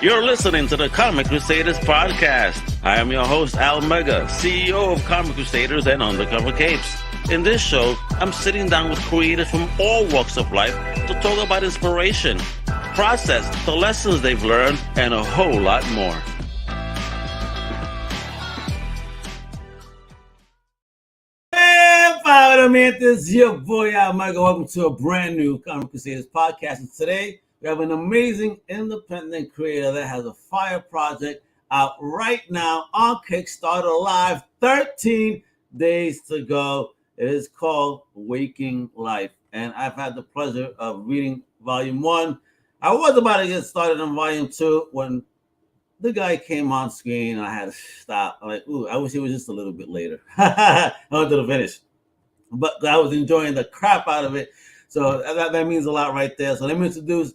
You're listening to the Comic Crusaders podcast. I am your host, Al Mega, CEO of Comic Crusaders and Undercover Capes. In this show, I'm sitting down with creators from all walks of life to talk about inspiration, process, the lessons they've learned, and a whole lot more. This is your boy Al Mega. Welcome to a brand new Comic Crusaders podcast. And today, we have an amazing independent creator that has a fire project out right now on Kickstarter live. 13 days to go. It is called Waking Life. And I've had the pleasure of reading volume 1. I was about to get started on volume 2 when the guy came on screen. I had to stop. I'm like, ooh, I wish it was just a little bit later. I wanted to finish. But I was enjoying the crap out of it. So that means a lot right there. So let me introduce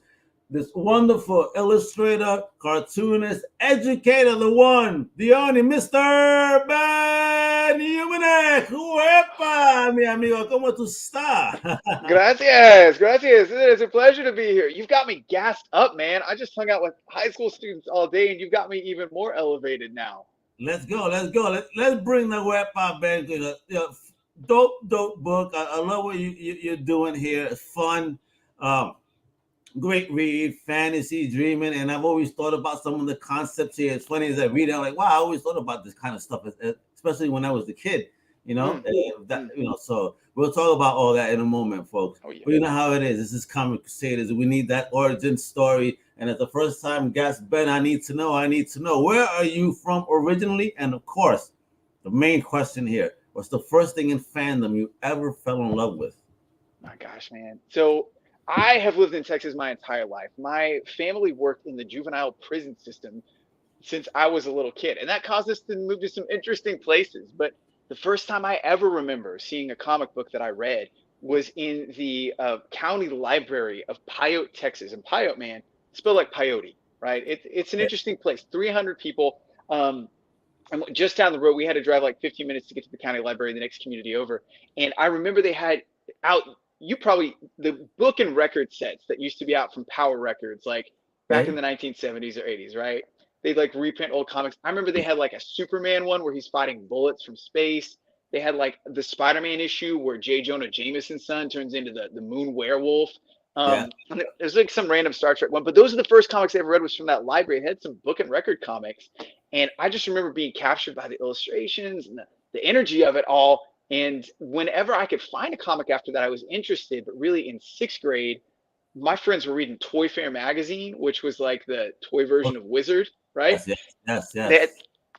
this wonderful illustrator, cartoonist, educator, the one, the only, Mr. Ben Humeniuk. Uepa, mi amigo, ¿cómo tú estás? Gracias. It's a pleasure to be here. You've got me gassed up, man. I just hung out with high school students all day, and you've got me even more elevated now. Let's go. Let's bring the Uepa, Ben, to the dope book. I love what you're doing here. It's fun. Great read, fantasy, dreaming, and I've always thought about some of the concepts here. It's funny as I read it, I'm like, wow, I always thought about this kind of stuff, especially when I was a kid, you know. So we'll talk about all that in a moment, folks. Oh, yeah. But you know how it is. This is Comic Crusaders. We need that origin story. And as the first time guest, Ben, I need to know, where are you from originally? And of course, the main question here, what's the first thing in fandom you ever fell in love with? My gosh, man. So I have lived in Texas my entire life. My family worked in the juvenile prison system since I was a little kid, and that caused us to move to some interesting places. But the first time I ever remember seeing a comic book that I read was in the county library of Pyote, Texas. And Pyote, man, spelled like peyote, right? It's an interesting place. 300 people. And just down the road, we had to drive like 15 minutes to get to the county library, the next community over. And I remember they had out, the book and record sets that used to be out from Power Records, like back in the 1970s or 80s, right? They'd like reprint old comics. I remember they had like a Superman one where he's fighting bullets from space. They had like the Spider-Man issue where J. Jonah Jameson's son turns into the moon werewolf. There's like some random Star Trek one, but those are the first comics I ever read was from that library. It had some book and record comics. And I just remember being captured by the illustrations and the energy of it all. And whenever I could find a comic after that, I was interested. But really in 6th grade, my friends were reading Toy Fair magazine, which was like the toy version of Wizard, right? Yes. They had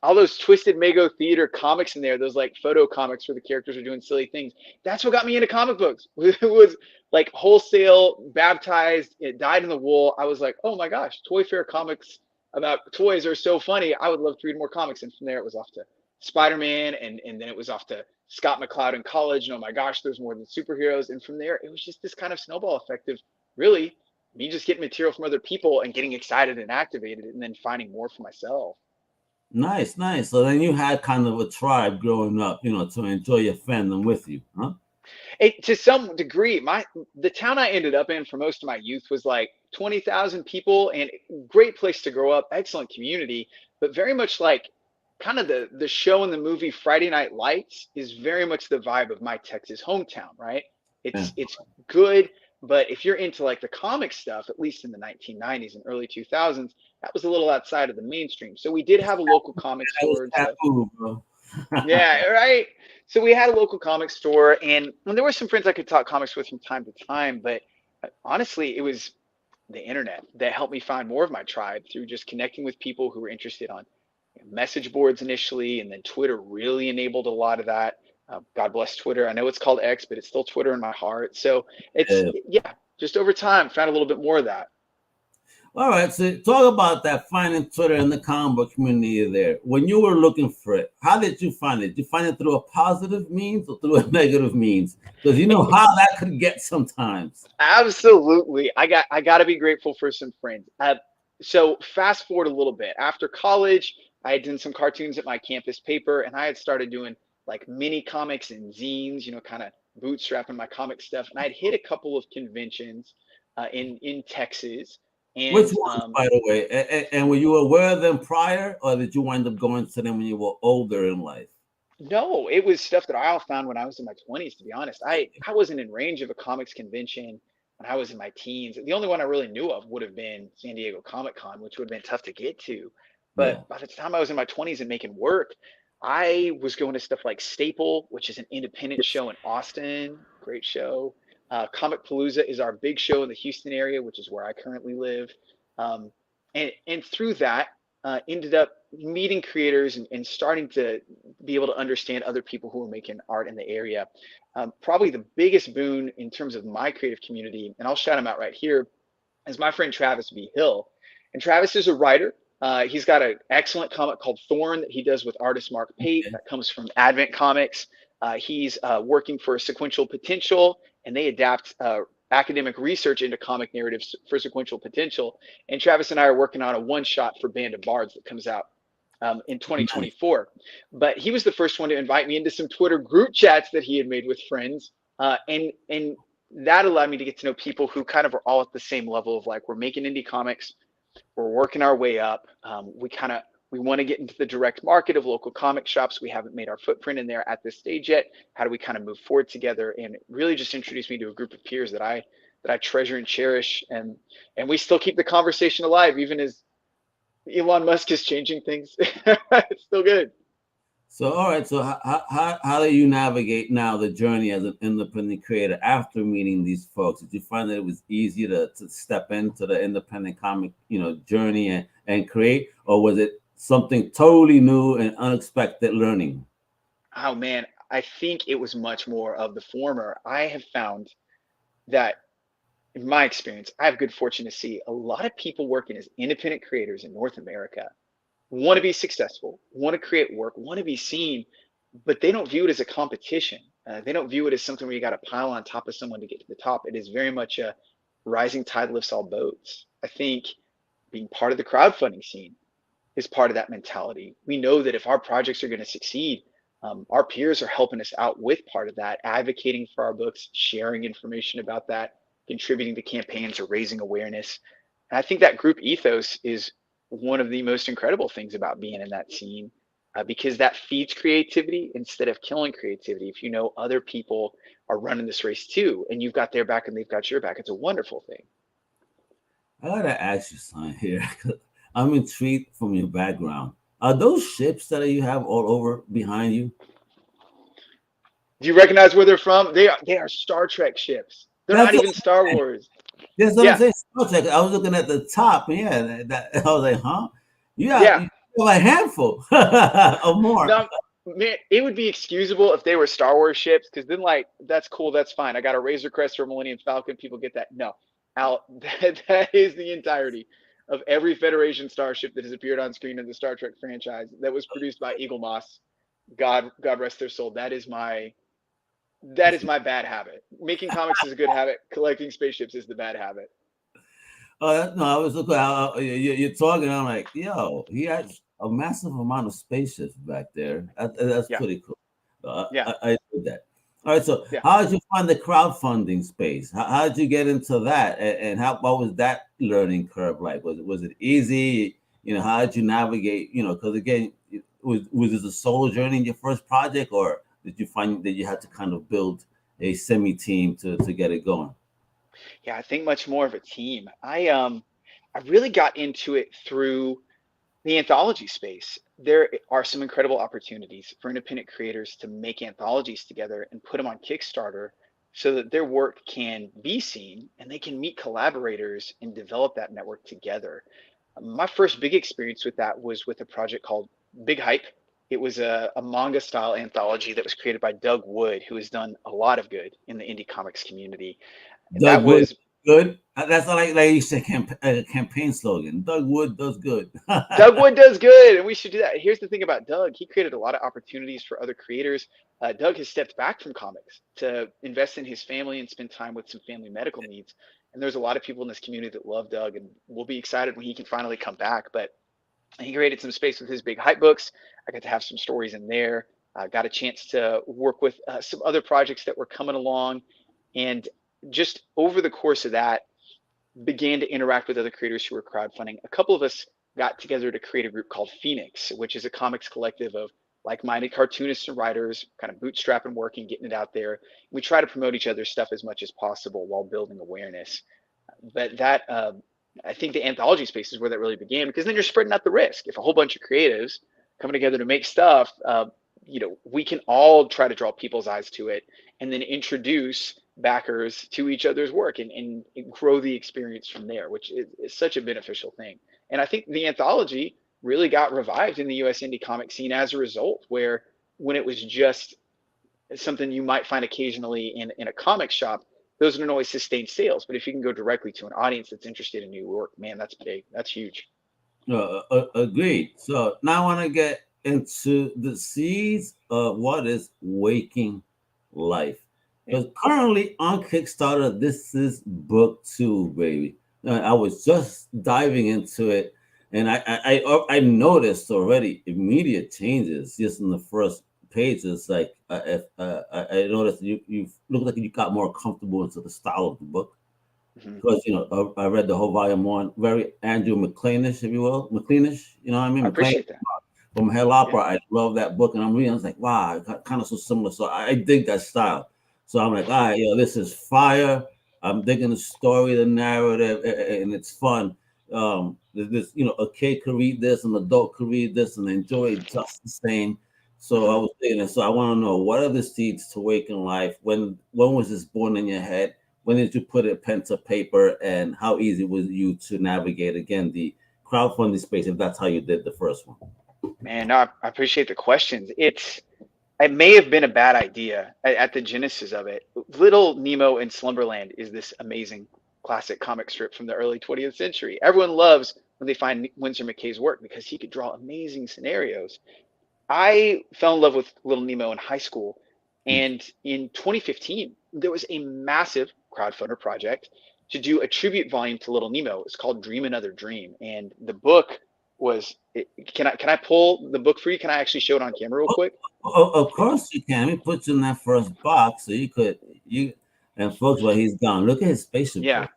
all those Twisted Mago Theater comics in there, those like photo comics where the characters are doing silly things. That's what got me into comic books. It was like wholesale, baptized, it dyed in the wool. I was like, oh my gosh, Toy Fair comics about toys are so funny. I would love to read more comics. And from there, it was off to Spider-Man, and then it was off to Scott McCloud in college. And oh my gosh, there's more than superheroes. And from there, it was just this kind of snowball effect of really me just getting material from other people and getting excited and activated and then finding more for myself. Nice. So then you had kind of a tribe growing up, to enjoy your fandom with you, huh? To some degree, the town I ended up in for most of my youth was like 20,000 people, and great place to grow up, excellent community, but very much like kind of the show in the movie Friday Night Lights is very much the vibe of my Texas hometown, right? It's good, but if you're into like the comic stuff, at least in the 1990s and early 2000s, that was a little outside of the mainstream. So we did have a local comic store. Yeah, right. So we had a local comic store, and there were some friends I could talk comics with from time to time, but honestly, it was the internet that helped me find more of my tribe through just connecting with people who were interested on message boards initially, and then Twitter really enabled a lot of that. God bless Twitter. I know it's called X, but it's still Twitter in my heart. So it's just over time, found a little bit more of that. All right, so talk about that, finding Twitter in the comic book community there. When you were looking for it, how did you find it? Did you find it through a positive means or through a negative means? Because you know how that could get sometimes. Absolutely. I got to be grateful for some friends. So fast forward a little bit. After college, I had done some cartoons at my campus paper, and I had started doing like mini comics and zines, kind of bootstrapping my comic stuff. And I'd hit a couple of conventions in Texas. Which And ones, by the way? And were you aware of them prior, or did you wind up going to them when you were older in life? no, it was stuff that I all found when I was in my 20s, to be honest. I wasn't in range of a comics convention when I was in my teens. The only one I really knew of would have been San Diego Comic Con, which would have been tough to get to. Yeah. But by the time I was in my 20s and making work, I was going to stuff like Staple, which is an independent show in Austin, great show. Comic Palooza is our big show in the Houston area, which is where I currently live. Um, and through that, ended up meeting creators and starting to be able to understand other people who are making art in the area. Probably the biggest boon in terms of my creative community, and I'll shout him out right here, is my friend Travis B. Hill. And Travis is a writer. He's got an excellent comic called Thorn that he does with artist Mark Pate that comes from Advent Comics. He's working for Sequential Potential, and they adapt academic research into comic narratives for Sequential Potential. And Travis and I are working on a one-shot for Band of Bards that comes out in 2024. But he was the first one to invite me into some Twitter group chats that he had made with friends. And that allowed me to get to know people who kind of are all at the same level of like, we're making indie comics, we're working our way up. We want to get into the direct market of local comic shops. We haven't made our footprint in there at this stage yet. How do we kind of move forward together? And it really just introduced me to a group of peers that I treasure and cherish. And we still keep the conversation alive, even as Elon Musk is changing things. It's still good. So, all right. So, how do you navigate now the journey as an independent creator after meeting these folks? Did you find that it was easier to step into the independent comic, journey and create, or was it something totally new and unexpected learning? Oh man, I think it was much more of the former. I have found that in my experience, I have good fortune to see a lot of people working as independent creators in North America want to be successful, want to create work, want to be seen, but they don't view it as a competition. They don't view it as something where you got to pile on top of someone to get to the top. It is very much a rising tide lifts all boats. I think being part of the crowdfunding scene is part of that mentality. We know that if our projects are going to succeed, our peers are helping us out with part of that, advocating for our books, sharing information about that, contributing to campaigns or raising awareness. And I think that group ethos is one of the most incredible things about being in that scene, because that feeds creativity instead of killing creativity. If you know other people are running this race too, and you've got their back and they've got your back, it's a wonderful thing. I gotta ask you something here. I'm intrigued from your background. Are those ships that you have all over behind you? Do you recognize where they're from? They are Star Trek ships. They're not even Star Wars. That's what I'm saying. Star Trek. I was looking at the top. Yeah, I was like, huh? You have a handful or more. No, man, it would be excusable if they were Star Wars ships, because then that's cool, that's fine. I got a Razor Crest or a Millennium Falcon. People get that. No, Al, that is the entirety of every Federation starship that has appeared on screen in the Star Trek franchise that was produced by Eagle Moss. God rest their soul. That is my bad habit. Making comics is a good habit. Collecting spaceships is the bad habit. Oh no, I was looking. You're talking. I'm like, yo, he has a massive amount of spaceships back there. That's pretty cool. I did that. All right. So, how did you find the crowdfunding space? How did you get into that? And what was that learning curve like? Was it easy? How did you navigate? Because again, was this a solo journey in your first project, or did you find that you had to kind of build a semi-team to get it going? Yeah, I think much more of a team. I really got into it through the anthology space. There are some incredible opportunities for independent creators to make anthologies together and put them on Kickstarter so that their work can be seen and they can meet collaborators and develop that network together. My first big experience with that was with a project called Big Hype. It was a manga style anthology that was created by Doug Wood, who has done a lot of good in the indie comics community. Doug Wood good. That's like you said, campaign slogan. Doug Wood does good. Doug Wood does good, and we should do that. Here's the thing about Doug. He created a lot of opportunities for other creators. Doug has stepped back from comics to invest in his family and spend time with some family medical needs. And there's a lot of people in this community that love Doug, and we'll be excited when he can finally come back. But he created some space with his Big Hype books. I got to have some stories in there. I got a chance to work with some other projects that were coming along. And just over the course of that, began to interact with other creators who were crowdfunding, a couple of us got together to create a group called Phoenix, which is a comics collective of like-minded cartoonists and writers, kind of bootstrapping work and getting it out there. We try to promote each other's stuff as much as possible while building awareness. But that, I think the anthology space is where that really began, because then you're spreading out the risk. If a whole bunch of creatives coming together to make stuff, we can all try to draw people's eyes to it and then introduce backers to each other's work and grow the experience from there, which is such a beneficial thing. And I think the anthology really got revived in the US indie comic scene as a result, where when it was just something you might find occasionally in a comic shop, those don't always sustain sales. But if you can go directly to an audience that's interested in new work, man, that's big. That's huge. Agreed. So now I want to get into the seeds of what is waking life. Because currently on Kickstarter, this is book 2, baby. I was just diving into it, and I noticed already immediate changes just in the first pages. Like I noticed you look like you got more comfortable into the style of the book. Because I read the whole volume 1, very Andrew McLeanish, if you will, McLeanish. You know what I mean? I appreciate that. From Hell Opera, I love that book, and I'm reading. I was like, wow, kind of so similar. So I dig that style. So I'm like, all right, this is fire. I'm digging the story, the narrative, and it's fun. This, a kid could read this, an adult could read this, and enjoy it just the same. So I was thinking, so I want to know, what are the seeds to waken life? When was this born in your head? When did you put it pen to paper, and how easy was you to navigate again the crowdfunding space, if that's how you did the first one? Man, no, I appreciate the questions. It may have been a bad idea at the genesis of it. Little Nemo in Slumberland is this amazing classic comic strip from the early 20th century. Everyone loves when they find Winsor McCay's work because he could draw amazing scenarios. I fell in love with Little Nemo in high school, and in 2015, there was a massive crowdfunder project to do a tribute volume to Little Nemo. It's called Dream Another Dream, and the book was. Can I pull the book for you? Can I actually show it on camera real quick? Of course you can. Let me put you in that first box so and folks, while he's gone, look at his spaceship. Yeah,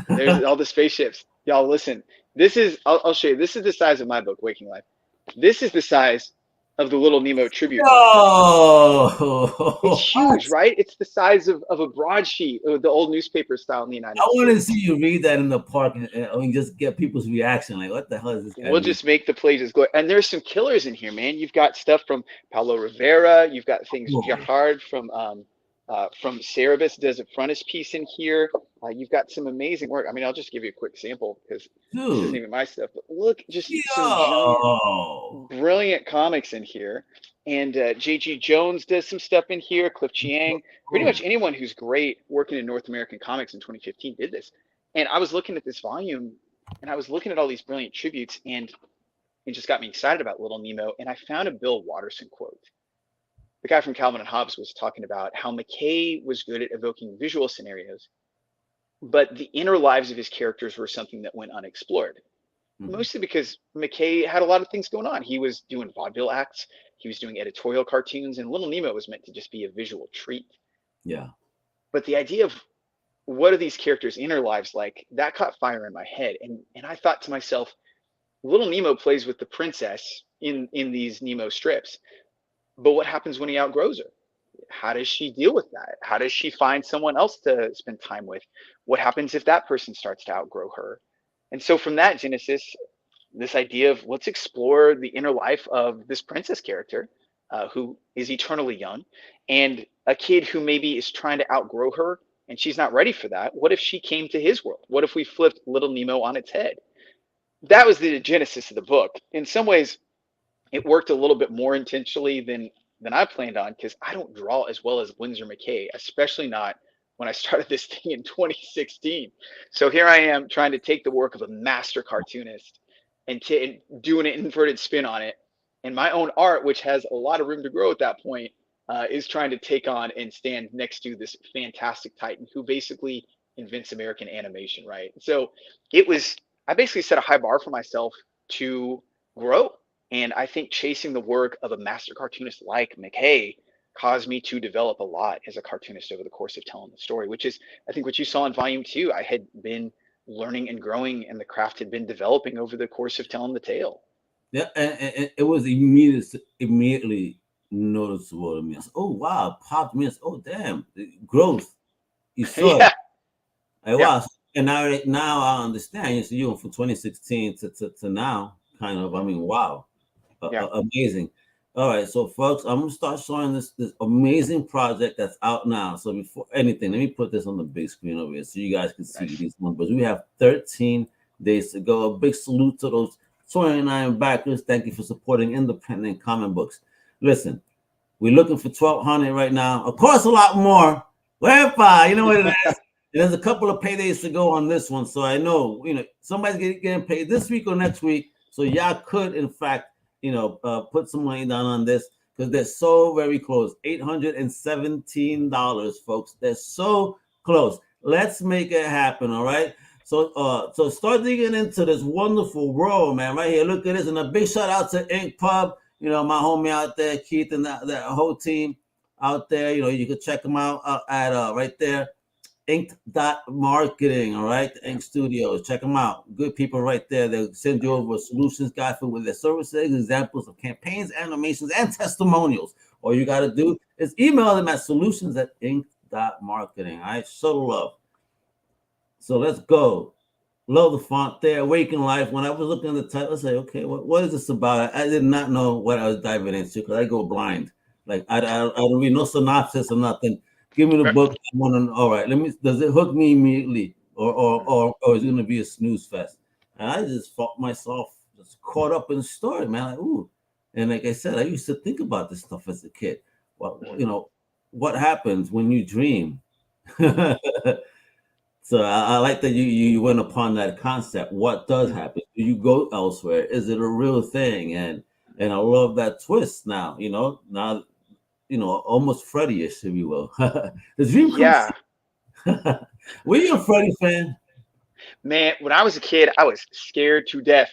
there's all the spaceships. Y'all listen. I'll show you. This is the size of my book, Waking Life. This is the size of the Little Nemo tribute. Oh, it's huge, right? It's the size of a broadsheet, the old newspaper style in the United States. I want to see you read that in the park and just get people's reaction. Like, what the hell is this guy We'll just make the pages go. And there's some killers in here, man. You've got stuff from Paulo Rivera. You've got things Gerhard from Cerebus does a frontispiece in here. You've got some amazing work. I mean, I'll just give you a quick sample because this isn't even my stuff. But look, just some giant, brilliant comics in here. And J.G. Jones does some stuff in here. Cliff Chiang. Pretty much anyone who's great working in North American comics in 2015 did this. And I was looking at this volume, and I was looking at all these brilliant tributes, and it just got me excited about Little Nemo. And I found a Bill Watterson quote. The guy from Calvin and Hobbes was talking about how McKay was good at evoking visual scenarios, but the inner lives of his characters were something that went unexplored. Mostly because McKay had a lot of things going on. He was doing vaudeville acts, he was doing editorial cartoons, and Little Nemo was meant to just be a visual treat. Yeah. But the idea of what are these characters' inner lives like, that caught fire in my head. And I thought to myself, Little Nemo plays with the princess in these Nemo strips. But what happens when he outgrows her? How does she deal with that? How does she find someone else to spend time with? What happens if that person starts to outgrow her? And so from that genesis, this idea of let's explore the inner life of this princess character who is eternally young, and a kid who maybe is trying to outgrow her and she's not ready for that. What if she came to his world? What if we flipped Little Nemo on its head? That was the genesis of the book. In some ways, it worked a little bit more intentionally than I planned on, because I don't draw as well as Winsor McCay, especially not when I started this thing in 2016. So here I am trying to take the work of a master cartoonist and do an inverted spin on it. And my own art, which has a lot of room to grow at that point, is trying to take on and stand next to this fantastic titan who basically invents American animation, right? So I basically set a high bar for myself to grow. And I think chasing the work of a master cartoonist like McKay caused me to develop a lot as a cartoonist over the course of telling the story, which is, I think, what you saw in volume 2. I had been learning and growing, and the craft had been developing over the course of telling the tale. Yeah, and it was immediately noticeable to me. I said, "Oh wow, popped me." I said, "Oh damn, the growth." You saw it. Yeah, I yeah, was, and now I understand. You see, you from 2016 to now, kind of. I mean, wow, yeah. amazing. All right, so folks, I'm gonna start showing this amazing project that's out now. So before anything, let me put this on the big screen over here so you guys can see Nice. these numbers. We have 13 days to go. A big salute to those 29 backers. Thank you for supporting independent comic books. Listen, we're looking for 1,200 right now. Of course, a lot more. Whereby, you know what it is. There's a couple of paydays to go on this one, so I know somebody's getting paid this week or next week. So y'all could, in fact, put some money down on this because they're so very close. $817, folks. They're so close. Let's make it happen. All right. So start digging into this wonderful world, man. Right here, look at this, and a big shout out to Ink Pub. My homie out there, Keith, and that whole team out there. You can check them out at right there, ink.marketing. All right, the Ink Studios. Check them out. Good people right there. They'll send you over a solutions guide with their services, examples of campaigns, animations, and testimonials. All you got to do is email them at solutions@ink.marketing. All right, show the love. So let's go. Love the font there. Awaken Life. When I was looking at the title, I said, okay, what is this about? I did not know what I was diving into because I go blind. Like I don't read no synopsis or nothing. Give me the book. I want to. All right, does it hook me immediately, or is it gonna be a snooze fest? And I just felt myself just caught up in the story, man. Like, ooh. And like I said, I used to think about this stuff as a kid. Well, what happens when you dream? So I like that you went upon that concept. What does happen? Do you go elsewhere? Is it a real thing? And I love that twist now. Now almost Freddy-ish, if you will. The dream comes. Yeah, Were you a Freddy fan? man. When I was a kid, I was scared to death.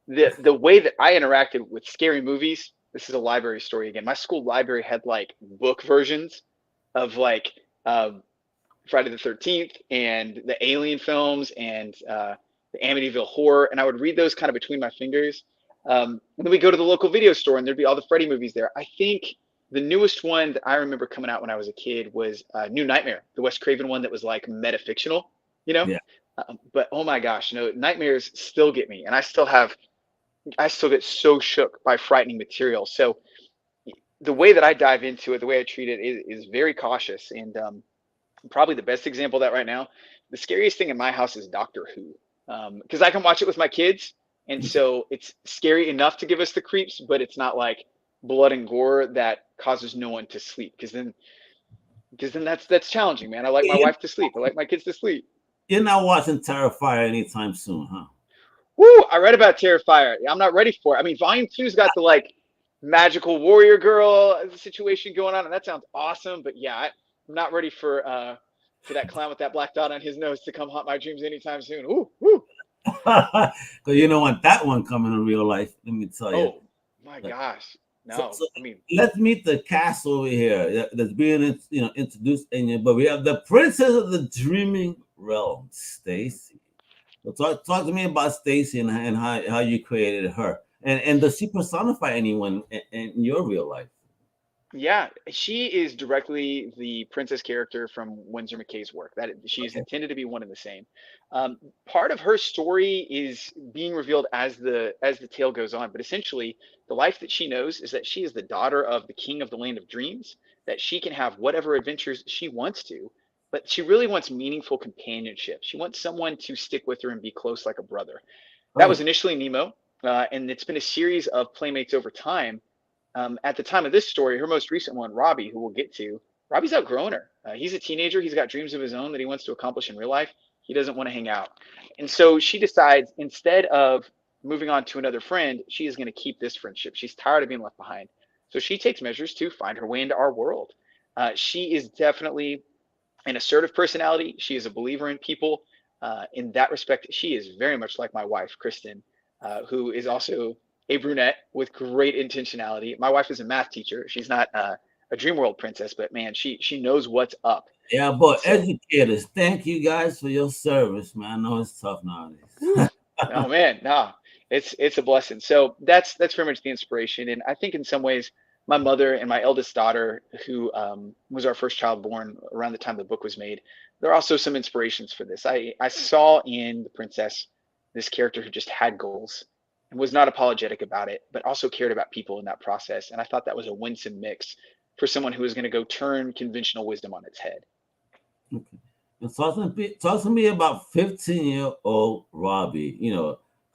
The way that I interacted with scary movies. This is a library story again. My school library had like book versions of like Friday the 13th and the Alien films and the Amityville Horror, and I would read those kind of between my fingers. And then we go to the local video store, and there'd be all the Freddy movies there. I think the newest one that I remember coming out when I was a kid was New Nightmare, the Wes Craven one that was like metafictional, you know. Yeah. But oh my gosh, nightmares still get me, and I still get so shook by frightening material. So the way that I dive into it, the way I treat it is very cautious. And probably the best example of that right now, the scariest thing in my house is Doctor Who, because I can watch it with my kids, and so it's scary enough to give us the creeps, but it's not like blood and gore that causes no one to sleep, because then that's challenging, man. I like my wife to sleep. I like my kids to sleep. You're not watching Terrifier anytime soon, huh? Woo! I read about Terrifier. I'm not ready for it. I mean, Volume 2's got the like magical warrior girl situation going on, and that sounds awesome. But yeah, I'm not ready for that clown with that black dot on his nose to come haunt my dreams anytime soon. Ooh, woo! Because you don't want that one coming in real life. Let me tell you. Oh my gosh, no! I mean, let's meet the cast over here that's being introduced but we have the Princess of the Dreaming Realm, Stacy. So talk to me about Stacy and how you created her, and does she personify anyone in your real life? yeah, she is directly the princess character from Winsor McKay's work. That she is intended to be one and the same. Part of her story is being revealed as the tale goes on, but essentially, the life that she knows is that she is the daughter of the king of the land of dreams. That she can have whatever adventures she wants to, but she really wants meaningful companionship. She wants someone to stick with her and be close like a brother. That was initially Nemo, and it's been a series of playmates over time. At the time of this story, her most recent one, Robbie, who we'll get to, Robbie's outgrown her. He's a teenager. He's got dreams of his own that he wants to accomplish in real life. He doesn't want to hang out. And so she decides, instead of moving on to another friend, she is going to keep this friendship. She's tired of being left behind. So she takes measures to find her way into our world. She is definitely an assertive personality. She is a believer in people. In that respect, she is very much like my wife, Kristen, who is also a brunette with great intentionality. My wife is a math teacher. She's not a dream world princess, but man, she knows what's up. Yeah, but So, educators, thank you guys for your service, man. I know it's tough nowadays. whew, oh man, no, it's a blessing. So that's very much the inspiration, and I think in some ways, my mother and my eldest daughter, who was our first child born around the time the book was made, there are also some inspirations for this. I saw in the princess this character who just had goals and was not apologetic about it, but also cared about people in that process, and I thought that was a winsome mix for someone who was going to go turn conventional wisdom on its head. Okay. And talk to me about 15-year-old Robbie,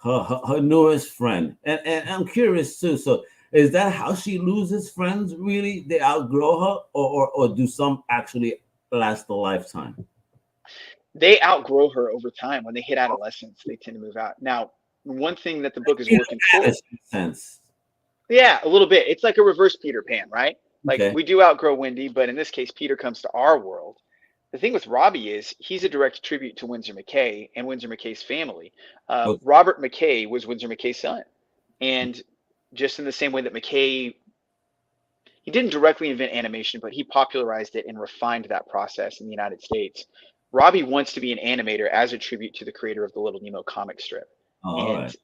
her newest friend. And I'm curious too. So is that how she loses friends really? They outgrow her or do some actually last a lifetime? They outgrow her over time. When they hit adolescence, they tend to move out. Now, one thing that the book is In working a toward, fantasy sense. yeah, a little bit. It's like a reverse Peter Pan, right? Like Okay. we do outgrow Wendy, but in this case, Peter comes to our world. The thing with Robbie is he's a direct tribute to Windsor McKay and Windsor McKay's family. Okay. Robert McKay was Windsor McKay's son. And just in the same way that McKay, he didn't directly invent animation, but he popularized it and refined that process in the United States. Robbie wants to be an animator as a tribute to the creator of the Little Nemo comic strip. All And right.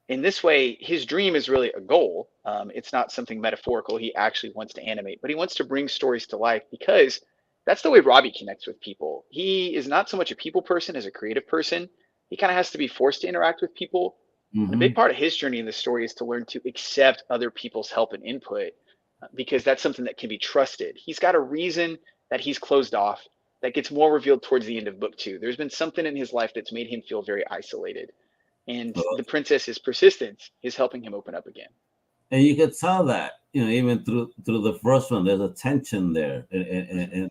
in this way, his dream is really a goal. It's not something metaphorical. He actually wants to animate, but he wants to bring stories to life because that's the way Robbie connects with people. He is not so much a people person as a creative person. He kind of has to be forced to interact with people. And a Mm-hmm. big part of his journey in the story is to learn to accept other people's help and input because that's something that can be trusted. He's got a reason that he's closed off that gets more revealed towards the end of book two. There's been something in his life that's made him feel very isolated. And the princess's persistence is helping him open up again. And you could tell that, even through the first one, there's a tension there, and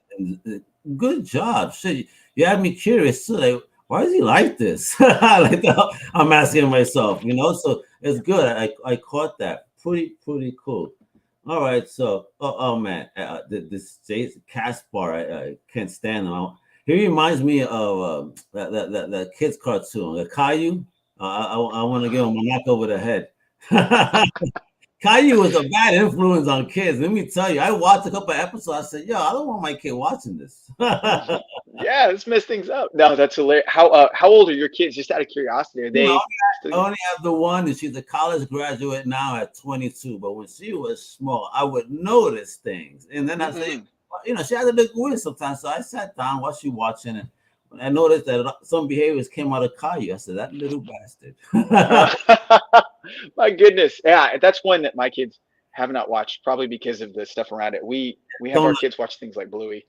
good job. Shit, you had me curious too. Like, why is he like this? Like, I'm asking myself, So it's good. I caught that. Pretty cool. All right, so man, this Jason Caspar, I can't stand him. He reminds me of that kids cartoon, the Caillou. I want to give him a knock over the head. Caillou was a bad influence on kids. Let me tell you, I watched a couple of episodes. I said, "Yo, I don't want my kid watching this." Yeah, let's mess things up. No, that's hilarious. How old are your kids? Just out of curiosity, are they I still? only have the one, and she's a college graduate now at 22. But when she was small, I would notice things, and then I say, Mm-mm. she had a look weird sometimes. So I sat down while she watching it. I noticed that some behaviors came out of Caillou. I said, "That little bastard." Uh, my goodness, yeah, that's one that my kids have not watched, probably because of the stuff around it. We have our Don't kids watch things like Bluey.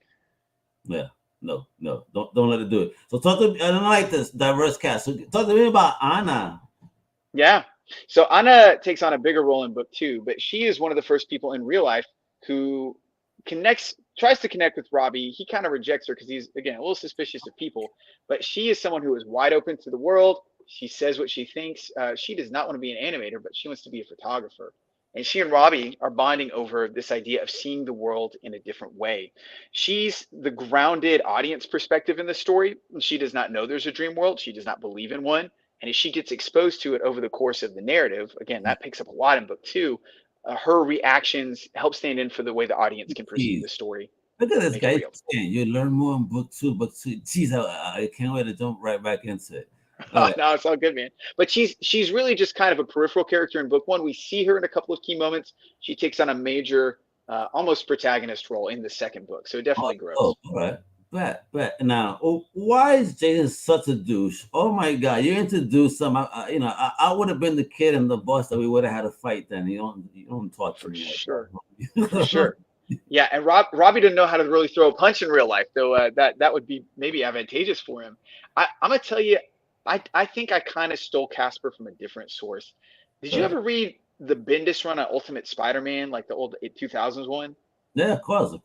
Yeah, no, don't let it do it. So talk to me. I don't like this diverse cast. So talk to me about Anna. Yeah. So Anna takes on a bigger role in book two, but she is one of the first people in real life who tries to connect with Robbie. He kind of rejects her because he's, again, a little suspicious of people, but she is someone who is wide open to the world. She says what she thinks. She does not want to be an animator, but she wants to be a photographer. And she and Robbie are bonding over this idea of seeing the world in a different way. She's the grounded audience perspective in the story. She does not know there's a dream world. She does not believe in one. And as she gets exposed to it over the course of the narrative, again, that picks up a lot in book two. Her reactions help stand in for the way the audience can perceive Jeez, the story look at and this make it guy. real. Saying you learn more in book two. Book two. Jeez, I can't wait to jump right back into it. All Oh, right. no, it's all good, man. But she's really just kind of a peripheral character in book one. We see her in a couple of key moments. She takes on a major, almost protagonist role in the second book, so it definitely Oh, grows. all right. Bet. Now, why is Jason such a douche? Oh my God, you introduced some. I would have been the kid in the bus that we would have had a fight. Then you don't talk to For me like sure, for that. sure. Yeah, and Robbie didn't know how to really throw a punch in real life, though. That would be maybe advantageous for him. I'm gonna tell you, I think I kind of stole Casper from a different source. Did you Right. ever read the Bendis run on Ultimate Spider-Man, like the old 2000s one? Yeah, of course.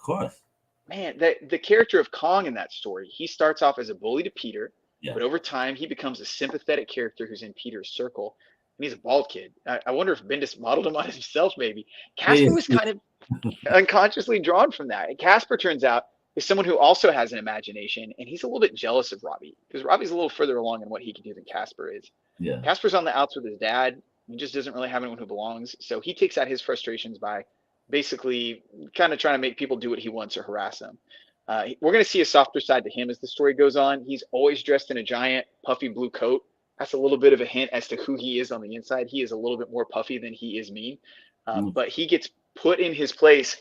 Man, the character of Kong in that story, he starts off as a bully to Peter, Yeah. but over time he becomes a sympathetic character who's in Peter's circle, and he's a bald kid. I wonder if Bendis modeled him on himself, maybe. Casper was Yes. kind of unconsciously drawn from that. And Casper turns out is someone who also has an imagination, and he's a little bit jealous of Robbie because Robbie's a little further along in what he can do than Casper is. Yeah. Casper's on the outs with his dad. He just doesn't really have anyone who belongs. So he takes out his frustrations by basically kind of trying to make people do what he wants or harass them. We're going to see a softer side to him as the story goes on. He's always dressed in a giant puffy blue coat. That's a little bit of a hint as to who he is on the inside. He is a little bit more puffy than he is mean. Mm. But he gets put in his place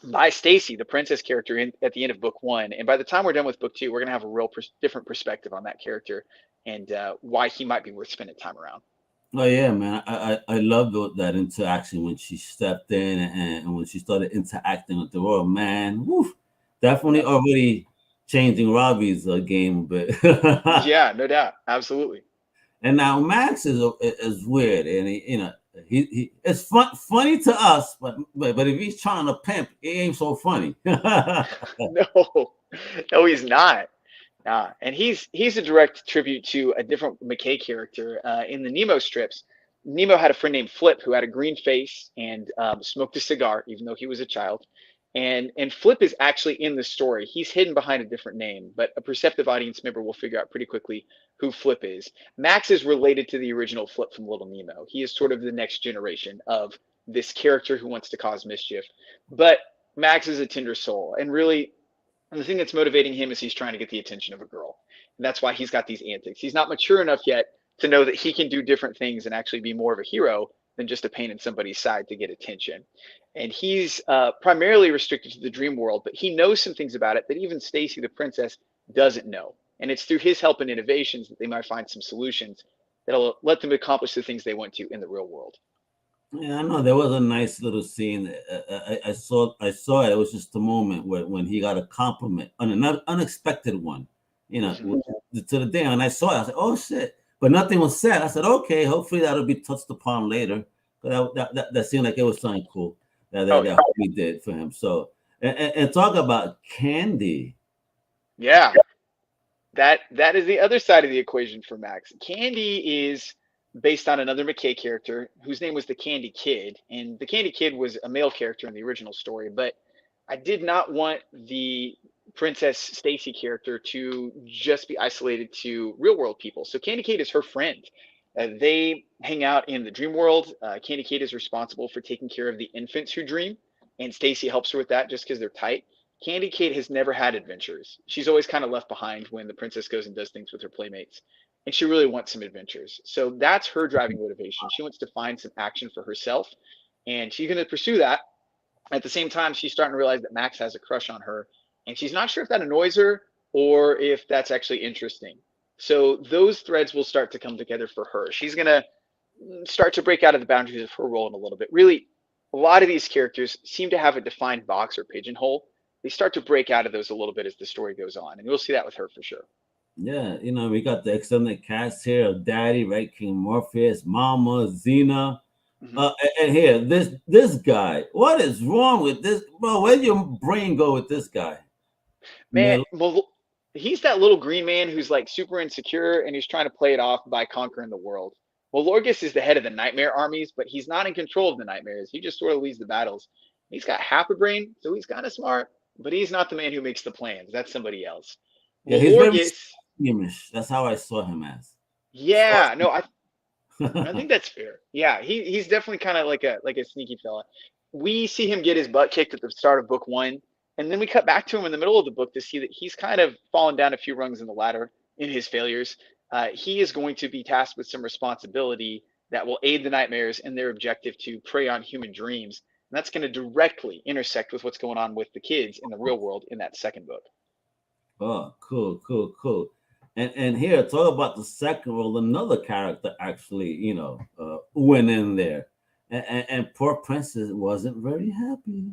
by Stacy, the princess character, at the end of book 1. And by the time we're done with book 2, we're going to have a real different perspective on that character and why he might be worth spending time around. Oh yeah, man. I love that interaction when she stepped in and when she started interacting with the world. Man, woof, definitely already changing Robbie's game a bit. Yeah, no doubt, absolutely. And now Max is weird, and he it's funny to us, but if he's trying to pimp, it ain't so funny. No, he's not. And he's a direct tribute to a different McKay character in the Nemo strips. Nemo had a friend named Flip who had a green face and smoked a cigar, even though he was a child. And Flip is actually in the story. He's hidden behind a different name, but a perceptive audience member will figure out pretty quickly who Flip is. Max is related to the original Flip from Little Nemo. He is sort of the next generation of this character who wants to cause mischief. But Max is a tender soul, and really, the thing that's motivating him is he's trying to get the attention of a girl. And that's why he's got these antics. He's not mature enough yet to know that he can do different things and actually be more of a hero than just a pain in somebody's side to get attention. And he's primarily restricted to the dream world, but he knows some things about it that even Stacy, the princess, doesn't know. And it's through his help and innovations that they might find some solutions that'll let them accomplish the things they want to in the real world. Yeah, I know there was a nice little scene. I saw it. It was just a moment when he got a compliment, an unexpected one, to the day. And I saw it. I said, "Oh shit!" But nothing was said. I said, "Okay, hopefully that'll be touched upon later." But that seemed like it was something cool that we did for him. So and talk about Candy. Yeah, that is the other side of the equation for Max. Candy is based on another McKay character whose name was the Candy Kid. And the Candy Kid was a male character in the original story, but I did not want the Princess Stacy character to just be isolated to real world people. So Candy Kid is her friend. They hang out in the dream world. Candy Kid is responsible for taking care of the infants who dream, and Stacy helps her with that just because they're tight. Candy Kid has never had adventures. She's always kind of left behind when the princess goes and does things with her playmates. And she really wants some adventures. So that's her driving motivation. She wants to find some action for herself, and she's going to pursue that. At the same time, she's starting to realize that Max has a crush on her, and she's not sure if that annoys her or if that's actually interesting. So those threads will start to come together for her. She's going to start to break out of the boundaries of her role in a little bit. Really, a lot of these characters seem to have a defined box or pigeonhole. They start to break out of those a little bit as the story goes on, and we'll see that with her for sure. Yeah, we got the extended cast here of Daddy, right? King Morpheus, Mama, Xena. And here, this guy. What is wrong with this? Bro, where did your brain go with this guy? Man, well, he's that little green man who's like super insecure and he's trying to play it off by conquering the world. Well, Lorgus is the head of the nightmare armies, but he's not in control of the nightmares. He just sort of leads the battles. He's got half a brain, so he's kind of smart, but he's not the man who makes the plans. That's somebody else. Well, he's very schemish. That's how I saw him as. Yeah, no, I think that's fair. Yeah, he's definitely kind of like a sneaky fella. We see him get his butt kicked at the start of book 1, and then we cut back to him in the middle of the book to see that he's kind of fallen down a few rungs in the ladder in his failures. He is going to be tasked with some responsibility that will aid the nightmares in their objective to prey on human dreams. And that's going to directly intersect with what's going on with the kids in the real world in that second book. Oh, cool. And here, talk about the second world. Another character actually, went in there. And poor Princess wasn't very happy.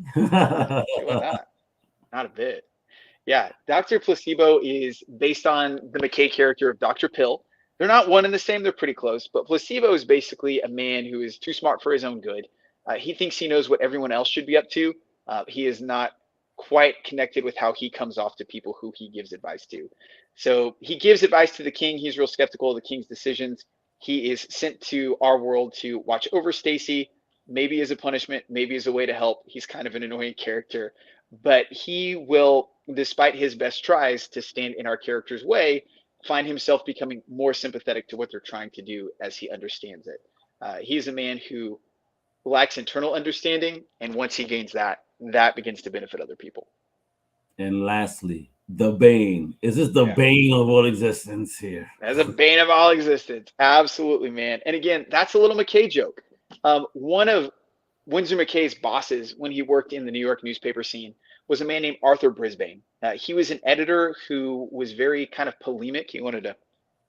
Not a bit. Yeah, Dr. Placebo is based on the McKay character of Dr. Pill. They're not one and the same. They're pretty close. But Placebo is basically a man who is too smart for his own good. He thinks he knows what everyone else should be up to. He is not quite connected with how he comes off to people who he gives advice to. So he gives advice to the king. He's real skeptical of the king's decisions. He is sent to our world to watch over Stacy, maybe as a punishment, maybe as a way to help. He's kind of an annoying character, but he will, despite his best tries to stand in our character's way, find himself becoming more sympathetic to what they're trying to do as he understands it. He's a man who lacks internal understanding, and once he gains that begins to benefit other people. And lastly, the Bane. Is this the bane of all existence here? As a bane of all existence. Absolutely, man. And again, that's a little McKay joke. One of Winsor McKay's bosses when he worked in the New York newspaper scene was a man named Arthur Brisbane. He was an editor who was very kind of polemic. He wanted to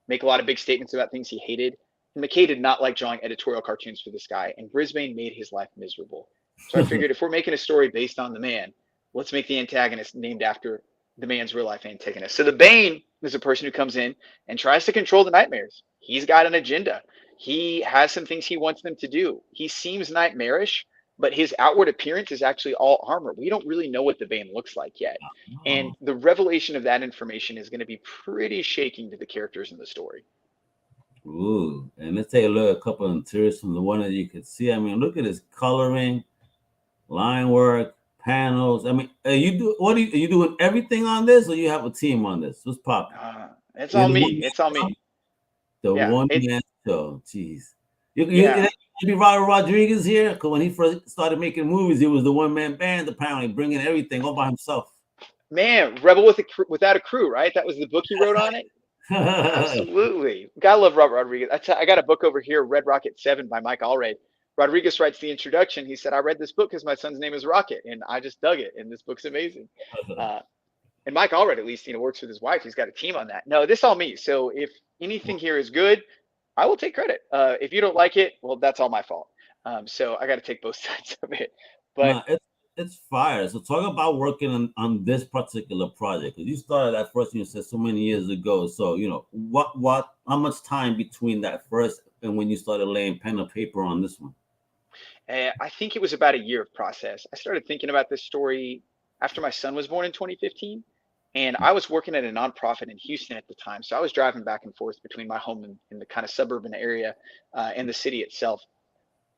make a lot of big statements about things he hated. And McKay did not like drawing editorial cartoons for this guy, and Brisbane made his life miserable. So I figured if we're making a story based on the man, let's make the antagonist named after the man's real life antagonist. So the Bane is a person who comes in and tries to control the nightmares. He's got an agenda. He has some things he wants them to do. He seems nightmarish, but his outward appearance is actually all armor. We don't really know what the Bane looks like yet. And the revelation of that information is going to be pretty shaking to the characters in the story. Ooh, and let's take a look at a couple of interiors from the one that you could see. I mean, look at his coloring, line work, panels. I mean, are you doing everything on this, or you have a team on this? What's popping? It's all me. It's all me. The one man show. Jeez. You be Robert Rodriguez here, because when he first started making movies, he was the one man band, apparently bringing everything all by himself. Man, Rebel Without a Crew, right? That was the book he wrote on it. Absolutely. Gotta love Robert Rodriguez. I got a book over here, Red Rocket 7 by Mike Allred. Rodriguez writes the introduction. He said, I read this book because my son's name is Rocket, and I just dug it, and this book's amazing. And Mike Allred, at least, works with his wife. He's got a team on that. No, this all me. So if anything here is good, I will take credit. If you don't like it, well, that's all my fault. So I got to take both sides of it. But it's fire. So talk about working on this particular project, because you started that first, you said, so many years ago. So how much time between that first and when you started laying pen and paper on this one? I think it was about a year of process. I started thinking about this story after my son was born in 2015. And I was working at a nonprofit in Houston at the time. So I was driving back and forth between my home and the kind of suburban area and the city itself.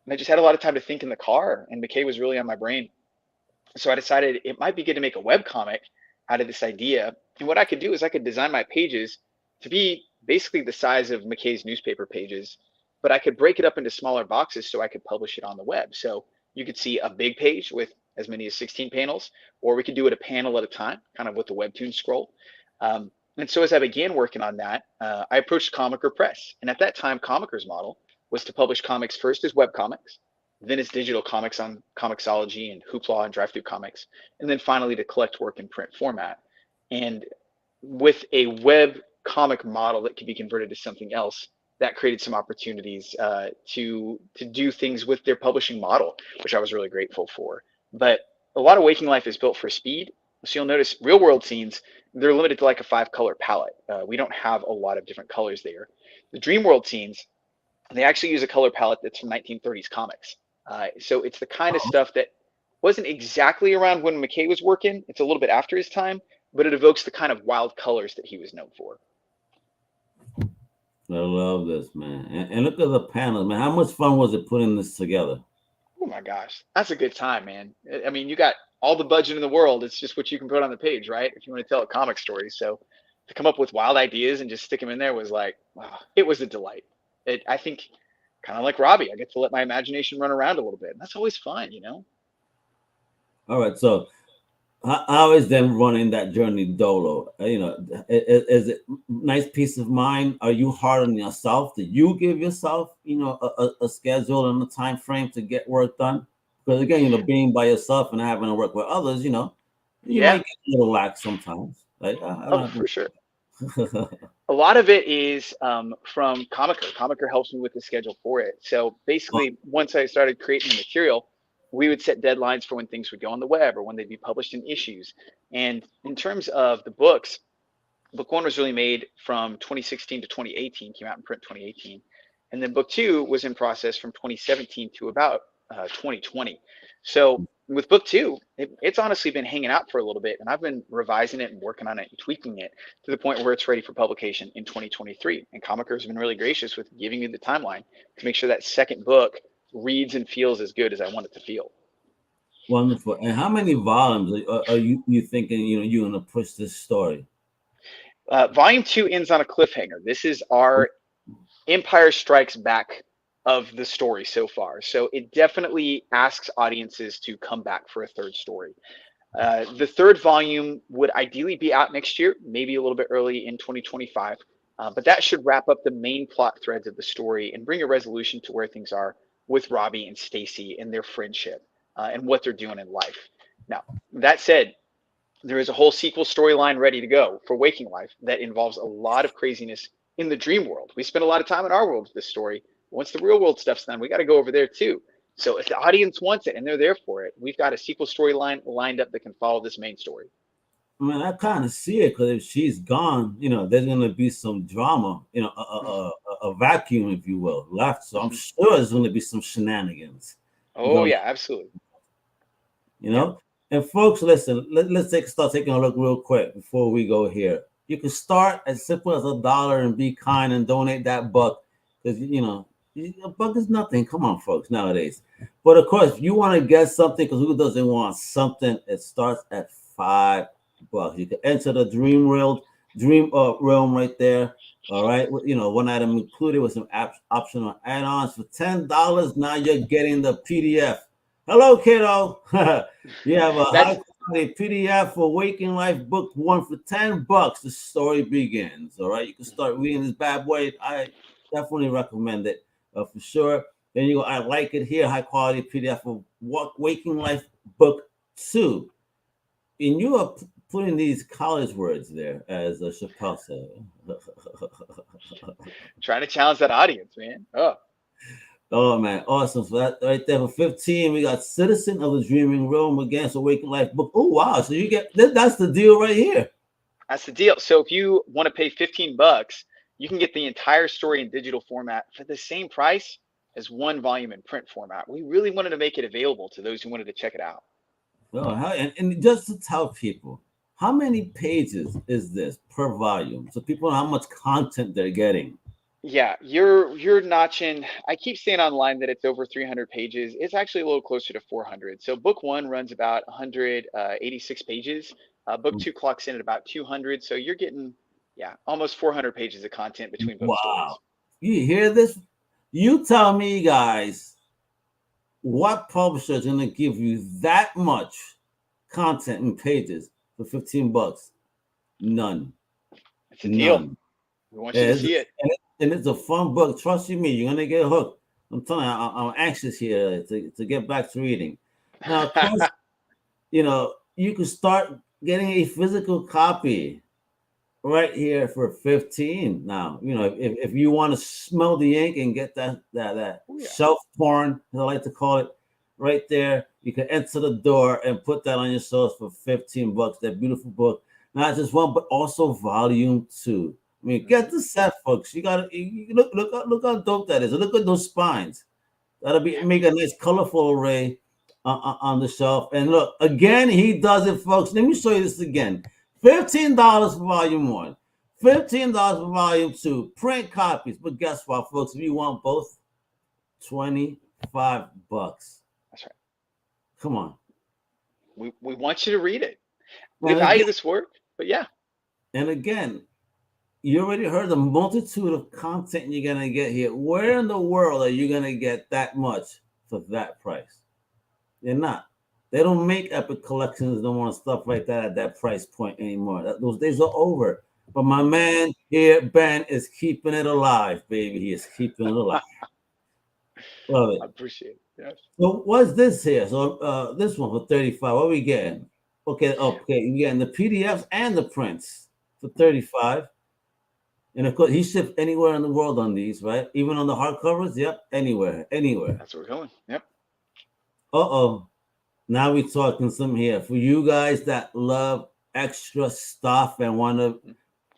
And I just had a lot of time to think in the car, and McKay was really on my brain. So I decided it might be good to make a webcomic out of this idea. And what I could do is I could design my pages to be basically the size of McKay's newspaper pages, but I could break it up into smaller boxes so I could publish it on the web. So you could see a big page with as many as 16 panels, or we could do it a panel at a time, kind of with the webtoon scroll. And so as I began working on that, I approached Comicker Press. And at that time, Comicker's model was to publish comics first as webcomics, then as digital comics on Comixology and Hoopla and Drive-Thru Comics, and then finally to collect work in print format. And with a web comic model that could be converted to something else, that created some opportunities to do things with their publishing model, which I was really grateful for. But a lot of Waking Life is built for speed. So you'll notice real world scenes, they're limited to like a 5-color palette. We don't have a lot of different colors there. The dream world scenes, they actually use a color palette that's from 1930s comics. So it's the kind of stuff that wasn't exactly around when McKay was working. It's a little bit after his time, but it evokes the kind of wild colors that he was known for. I love this, man. And look at the panels, man. How much fun was it putting this together? Oh my gosh, that's a good time, man. I mean, you got all the budget in the world. It's just what you can put on the page, right? If you want to tell a comic story. So to come up with wild ideas and just stick them in there was like, wow, it was a delight. I think kind of like Robbie, I get to let my imagination run around a little bit. And that's always fun, All right. So how is then running that journey dolo? Is it nice peace of mind? Are you hard on yourself? Do you give yourself, a schedule and a time frame to get work done? Because again, being by yourself and having to work with others, you might get a little lax sometimes. Like, for sure. A lot of it is from Comicker. Comicker helps me with the schedule for it. So basically, once I started creating the material, we would set deadlines for when things would go on the web or when they'd be published in issues. And in terms of the books, book 1 was really made from 2016 to 2018, came out in print 2018. And then book 2 was in process from 2017 to about 2020. So with book 2, it's honestly been hanging out for a little bit, and I've been revising it and working on it and tweaking it to the point where it's ready for publication in 2023. And Comicker has been really gracious with giving me the timeline to make sure that second book reads and feels as good as I want it to feel. Wonderful. And how many volumes are you thinking, you're going to push this story? Volume 2 ends on a cliffhanger. This is our Empire Strikes Back of the story so far. So it definitely asks audiences to come back for a third story. The third volume would ideally be out next year, maybe a little bit early in 2025. But that should wrap up the main plot threads of the story and bring a resolution to where things are with Robbie and Stacy and their friendship and what they're doing in life. Now, that said, there is a whole sequel storyline ready to go for Waking Life that involves a lot of craziness in the dream world. We spend a lot of time in our world with this story. Once the real world stuff's done, we got to go over there too. So if the audience wants it and they're there for it, we've got a sequel storyline lined up that can follow this main story. I mean, I kind of see it because if she's gone, there's going to be some drama, a vacuum, if you will, left. So I'm sure there's going to be some shenanigans. Oh, yeah, absolutely. And folks, listen, let's start taking a look real quick before we go here. You can start as simple as $1 and be kind and donate that buck because, a buck is nothing. Come on, folks, nowadays. But of course, if you want to get something, because who doesn't want something, it starts at $5. You can enter the dream realm right there. All right, one item included with some optional add-ons for $10. Now you're getting the PDF. Hello, kiddo. You have a high-quality PDF for Waking Life Book 1 for $10. The story begins. All right, you can start reading this bad boy. I definitely recommend it for sure. Then you go, I like it here, high-quality PDF for Waking Life Book 2. And you are putting these college words there, as Chappelle said. Trying to challenge that audience, man. Oh, man, awesome. So that right there for 15, we got Citizen of the Dreaming Realm Against Awakened Life Book. Oh, wow. So you get, that's the deal right here. That's the deal. So if you want to pay $15, you can get the entire story in digital format for the same price as one volume in print format. We really wanted to make it available to those who wanted to check it out. Oh, and just to tell people, how many pages is this per volume? So people know how much content they're getting. Yeah, you're notching. I keep saying online that it's over 300 pages. It's actually a little closer to 400. So book 1 runs about 186 pages. Book 2 clocks in at about 200. So you're getting, almost 400 pages of content between both stories. You hear this? You tell me, guys, what publisher is going to give you that much content in pages for $15? None. It's a deal. We want you to see it. And it's a fun book. Trust you me, you're gonna get hooked. I'm telling you, I'm anxious here to get back to reading. Now, of course, you can start getting a physical copy right here for 15. Now, if you want to smell the ink and get that shelf porn, as I like to call it, right there, you can enter the door and put that on your shelves for $15. That beautiful book, not just one, but also volume 2. I mean, get the set, folks. You gotta look how dope that is. Look at those spines. That'll make a nice colorful array on the shelf. And look, again, he does it, folks. Let me show you this again. $15 for volume 1, $15 for volume 2, print copies. But guess what, folks? If you want both, $25. That's right. Come on. We want you to read it. We value this work, but yeah. And again, you already heard the multitude of content you're going to get here. Where in the world are you going to get that much for that price? They're not. They don't make epic collections no more stuff like that at that price point anymore. Those days are over. But my man here, Ben, is keeping it alive, baby. He is keeping it alive. Love it. I appreciate it. Yes. So what's this here? So this one for $35. What are we getting? Okay, you're getting the PDFs and the prints for $35. And of course, he ships anywhere in the world on these, right? Even on the hardcovers, yep, anywhere. That's where we're going. Yep. Now we're talking some here for you guys that love extra stuff and want to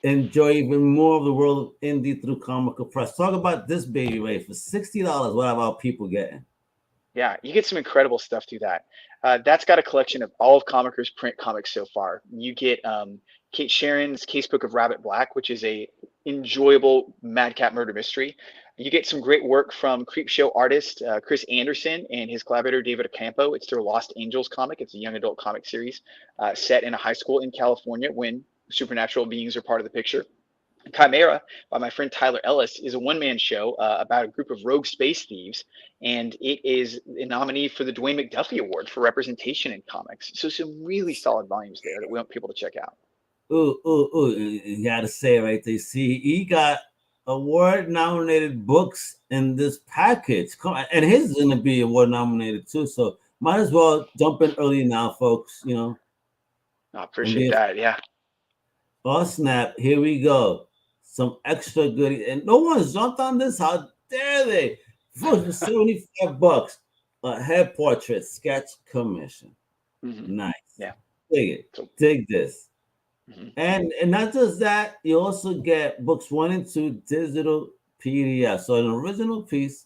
enjoy even more of the world of indie through Comicker Press. Talk about this baby, Ray, for $60. What about people getting? Yeah, you get some incredible stuff through that. That's got a collection of all of Comicker's print comics so far. You get Kate Sharon's Casebook of Rabbit Black, which is a enjoyable madcap murder mystery. You get some great work from Creepshow artist Chris Anderson and his collaborator David Ocampo. It's their Lost Angels comic. It's a young adult comic series set in a high school in California when supernatural beings are part of the picture. Chimera by my friend Tyler Ellis is a one-man show about a group of rogue space thieves, and it is a nominee for the Dwayne McDuffie Award for representation in comics. So some really solid volumes there that we want people to check out. Ooh, you gotta say right there. See, he got award-nominated books in this package. Come on, and his is gonna be award-nominated too. So might as well jump in early now, folks. You know. I appreciate that. Yeah. Oh snap! Here we go. Some extra goodies, and no one's jumped on this. How dare they? For $75, a head portrait sketch commission. Mm-hmm. Nice. Yeah. Dig it. Dig this. Mm-hmm. And not just that, you also get books 1 and 2 digital PDF. So an original piece,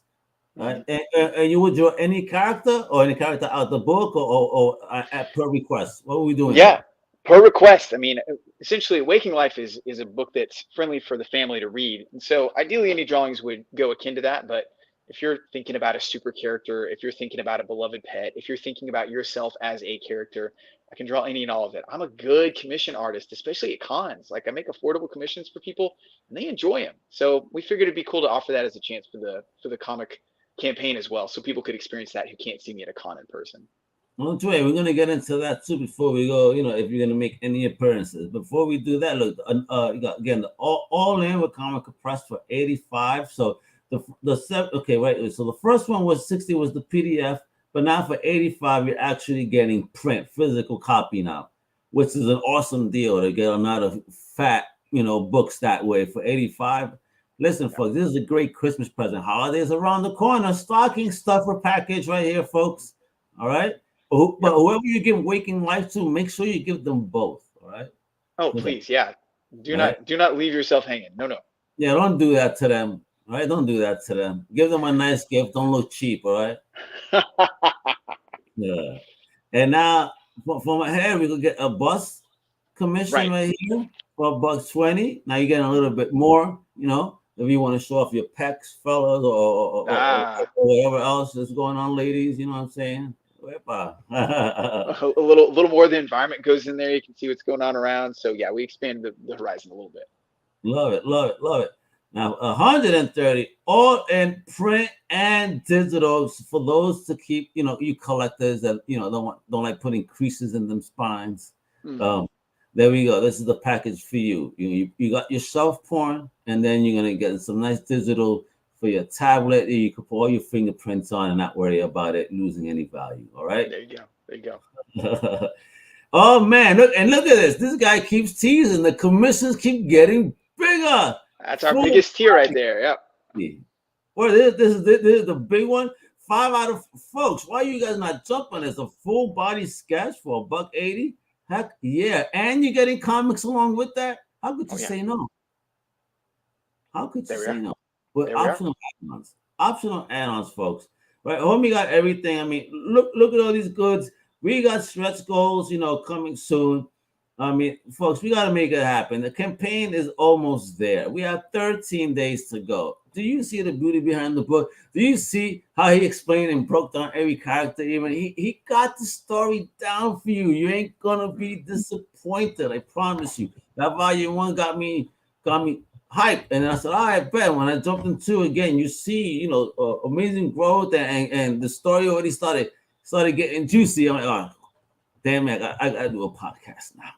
right? Mm-hmm. And you would draw any character out the book or at per request. What are we doing? Yeah. Per request. I mean, essentially, Waking Life is a book that's friendly for the family to read. And so ideally, any drawings would go akin to that. But if you're thinking about a super character, if you're thinking about a beloved pet, if you're thinking about yourself as a character, I can draw any and all of it. I'm a good commission artist, especially at cons. Like I make affordable commissions for people and they enjoy them. So we figured it'd be cool to offer that as a chance for the comic campaign as well. So people could experience that who can't see me at a con in person. Well, Dre, we're gonna get into that too before we go. You know, if you're gonna make any appearances. Before we do that, look, you got again the all in with Comicker Press for $85. So right. So the first one was 60 was the PDF, but now for $85 you're actually getting print physical copy now, which is an awesome deal to get a lot of fat books that way for $85. Listen, folks, this is a great Christmas present. Holidays around the corner. Stocking stuffer package right here, folks. All right. But whoever you give Waking Life to, make sure you give them both. All right. Oh, please, yeah. Do not leave yourself hanging. No. Yeah, don't do that to them. All right, don't do that to them. Give them a nice gift. Don't look cheap. All right. Yeah. And now from ahead, we could get a bus commission right here for $120. Now you're getting a little bit more. If you want to show off your pecs, fellas, or whatever else is going on, ladies. You know what I'm saying? A little more of the environment goes in there. You can see what's going on around. So yeah, we expand the horizon a little bit. Love it. Now 130 all in print and digital for those to keep you collectors that don't like putting creases in them spines. Mm-hmm. There we go. This is the package for you. You got your self porn, and then you're gonna get some nice digital for your tablet. You can put all your fingerprints on and not worry about it losing any value. All right. There you go. Oh man, look at this. This guy keeps teasing. The commissions keep getting bigger. That's our biggest tier right there. Yep. Well, this is the big one. 5 out of folks. Why are you guys not jumping? It's a full body sketch for $180. Heck yeah. And you're getting comics along with that. How could you say no? How could you say no? With optional add-ons, folks. Right, homie got everything. I mean, look at all these goods. We got stretch goals, coming soon. I mean, folks, we got to make it happen. The campaign is almost there. We have 13 days to go. Do you see the beauty behind the book? Do you see how he explained and broke down every character? Even he got the story down for you. You ain't gonna be disappointed. I promise you. That volume 1 got me hyped, and I said, all right, bet. When I jumped into again, you see, amazing growth, and the story already started getting juicy. I'm like, oh, damn it, I gotta do a podcast now.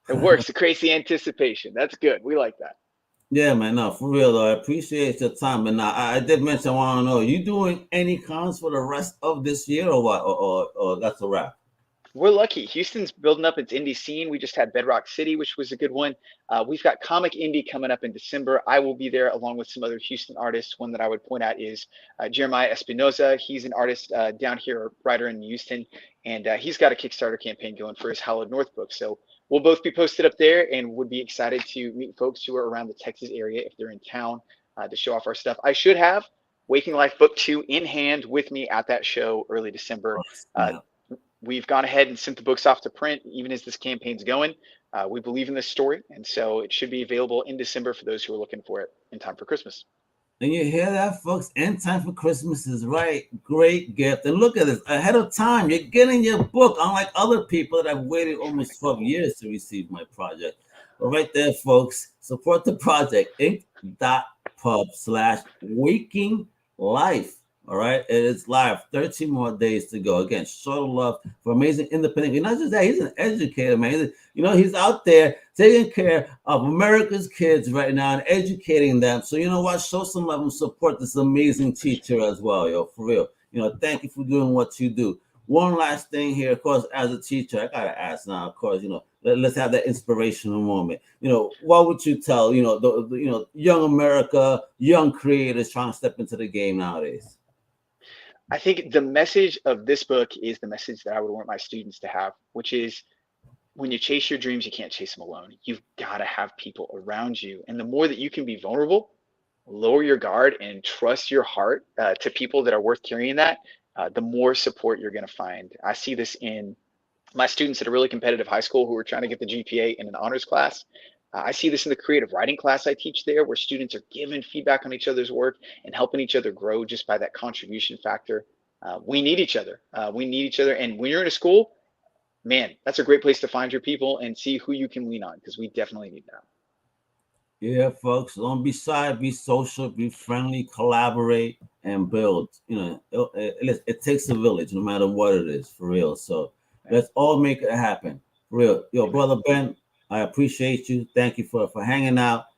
It works. The crazy anticipation. That's good. We like that. Yeah, man. No, for real though. I appreciate your time. And I did mention, I want to know, you doing any cons for the rest of this year or what? Or that's a wrap? We're lucky. Houston's building up its indie scene. We just had Bedrock City, which was a good one. We've got Comic Indie coming up in December. I will be there along with some other Houston artists. One that I would point out is Jeremiah Espinoza. He's an artist down here, writer in Houston, and he's got a Kickstarter campaign going for his Hallowed North book. So we'll both be posted up there and would be excited to meet folks who are around the Texas area if they're in town to show off our stuff. I should have Waking Life Book 2 in hand with me at that show early December. We've gone ahead and sent the books off to print, even as this campaign's going. We believe in this story, and so it should be available in December for those who are looking for it in time for Christmas. And you hear that, folks? In time for Christmas is right. Great gift. And look at this. Ahead of time, you're getting your book, unlike other people that have waited almost 12 years to receive my project. right there, folks. Support the project, inc.pub/waking life. All right, it is live. 13 more days to go. Again, show love for amazing independent. Not just that, he's an educator, man. He's out there taking care of America's kids right now and educating them. So you know what? Show some love and support this amazing teacher as well, yo. For real. Thank you for doing what you do. One last thing here, of course, as a teacher, I gotta ask now. Of course, let's have that inspirational moment. What would you tell the young America, young creators trying to step into the game nowadays? I think the message of this book is the message that I would want my students to have, which is when you chase your dreams, you can't chase them alone. You've got to have people around you. And the more that you can be vulnerable, lower your guard, and trust your heart to people that are worth carrying that, the more support you're going to find. I see this in my students at a really competitive high school who are trying to get the GPA in an honors class. I see this in the creative writing class I teach there, where students are giving feedback on each other's work and helping each other grow just by that contribution factor. We need each other. And when you're in a school, man, that's a great place to find your people and see who you can lean on, because we definitely need that. Yeah, folks, don't be shy, be social, be friendly, collaborate, and build. It takes a village, no matter what it is, for real. So let's all make it happen, for real. Yo, Brother Ben, I appreciate you. Thank you for hanging out.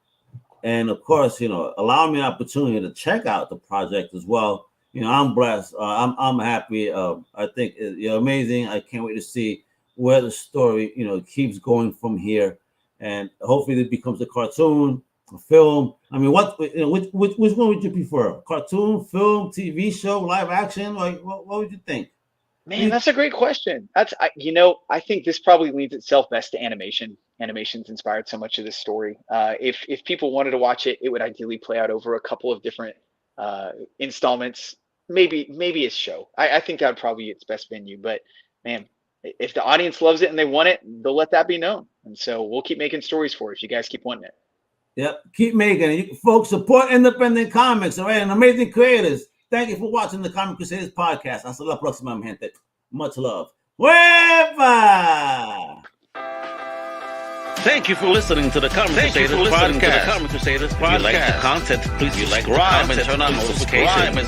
And of course, allowing me an opportunity to check out the project as well. I'm blessed. I'm happy. I think you're amazing. I can't wait to see where the story, keeps going from here. And hopefully it becomes a cartoon, a film. I mean, which one would you prefer? Cartoon, film, TV show, live action? Like, what would you think? Man, that's a great question. I think this probably leads itself best to animation. Animation's inspired so much of this story. If people wanted to watch it, it would ideally play out over a couple of different installments. Maybe a show. I think that would probably be its best venue. But man, if the audience loves it and they want it, they'll let that be known. And so we'll keep making stories for it if you guys keep wanting it. Yep, keep making it. Folks, support independent comics, all right, and amazing creators. Thank you for watching the Comic Crusaders podcast. Hasta la próxima, mi gente. Much love. Hueva! Thank you for listening to the Comic Crusaders podcast. If you like the content, please subscribe and turn on notifications.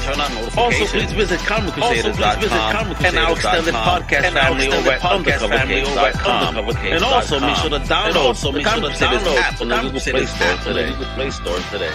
Also, please visit comiccrusaders.shop and our extended podcast family over at undercovercapes.com. And also, make sure to download the Comic Crusaders app on the Google Play Store today.